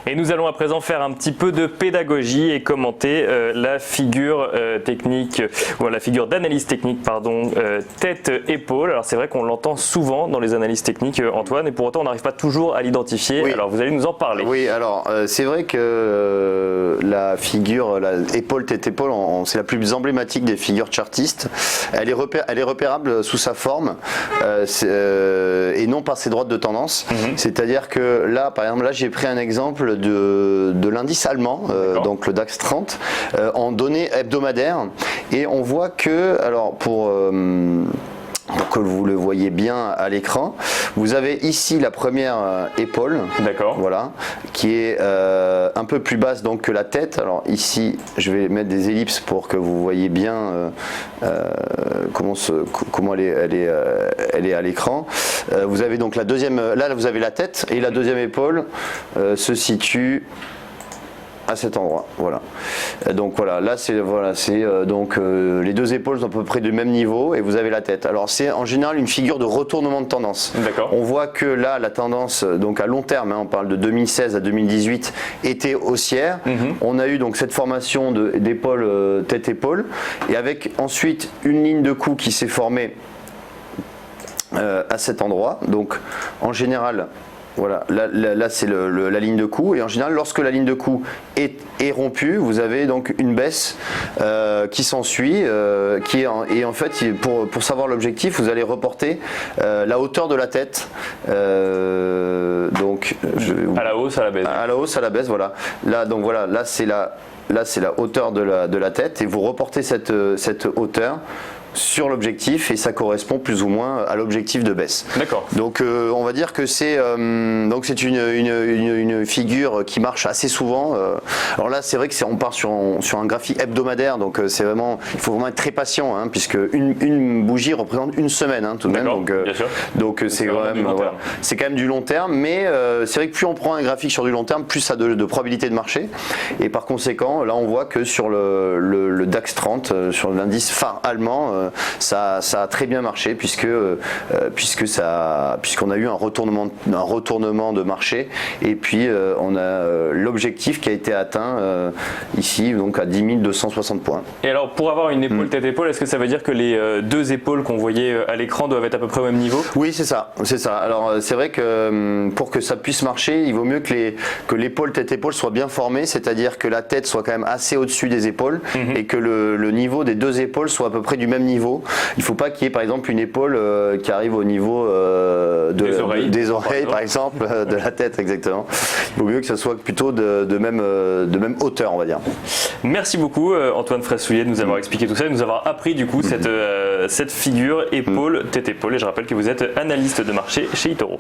Et nous allons à présent faire un petit peu de pédagogie et commenter la figure technique, ou la figure d'analyse technique, pardon, tête-épaule. Alors c'est vrai qu'on l'entend souvent dans les analyses techniques, Antoine, et pour autant on n'arrive pas toujours à l'identifier. Oui. Alors vous allez nous en parler. Oui, alors c'est vrai que la figure, la épaule, tête-épaule, c'est la plus emblématique des figures chartistes. Elle est repérable sous sa forme et non par ses droites de tendance. C'est-à-dire que là, par exemple, là j'ai pris un exemple de l'indice allemand, donc le DAX 30, en données hebdomadaires, et on voit que, alors pour que vous le voyez bien à l'écran, vous avez ici la première épaule, voilà, qui est un peu plus basse donc que la tête. Alors ici, je vais mettre des ellipses pour que vous voyez bien comment elle est à l'écran. Vous avez donc la deuxième, là vous avez la tête, et la deuxième épaule se situe à cet endroit, voilà. Donc voilà, là c'est les deux épaules sont à peu près du même niveau, et vous avez la tête. Alors c'est en général une figure de retournement de tendance. On voit que là la tendance, donc à long terme, on parle de 2016 à 2018, était haussière. On a eu donc cette formation d'épaule, tête-épaule, et avec ensuite une ligne de cou qui s'est formée à cet endroit. Donc en général, voilà, là c'est la ligne de cou, et en général lorsque la ligne de cou est rompue, vous avez donc une baisse qui s'ensuit, et en fait pour savoir l'objectif, vous allez reporter la hauteur de la tête, donc à la hausse, à la baisse. À la hausse, à la baisse, voilà. Là donc voilà, là c'est la hauteur de la tête, et vous reportez cette hauteur sur l'objectif, et ça correspond plus ou moins à l'objectif de baisse. Donc on va dire que c'est une figure qui marche assez souvent. Alors là c'est vrai que on part sur un graphique hebdomadaire, donc c'est vraiment, il faut vraiment être très patient, puisque une bougie représente une semaine tout de même. Donc c'est quand même c'est quand même du long terme, mais c'est vrai que plus on prend un graphique sur du long terme, plus ça a de probabilité de marcher. Et par conséquent, là on voit que sur le DAX 30, sur l'indice phare allemand, ça a très bien marché, puisqu'on a eu un retournement de marché, et puis on a l'objectif qui a été atteint ici, donc à 10 260 points. Et alors pour avoir une épaule tête-épaule, est-ce que ça veut dire que les deux épaules qu'on voyait à l'écran doivent être à peu près au même niveau? Oui, c'est ça. Alors c'est vrai que pour que ça puisse marcher, il vaut mieux que l'épaule tête-épaule soit bien formée, c'est-à-dire que la tête soit quand même assez au-dessus des épaules, et que le niveau des deux épaules soit à peu près du même niveau. Il ne faut pas qu'il y ait par exemple une épaule qui arrive au niveau des oreilles par exemple, de la tête, exactement. Il vaut mieux que ce soit plutôt de même hauteur, on va dire. Merci beaucoup Antoine Fraissouillet de nous avoir expliqué tout ça et de nous avoir appris du coup cette figure épaule, tête-épaule, et je rappelle que vous êtes analyste de marché chez eToro.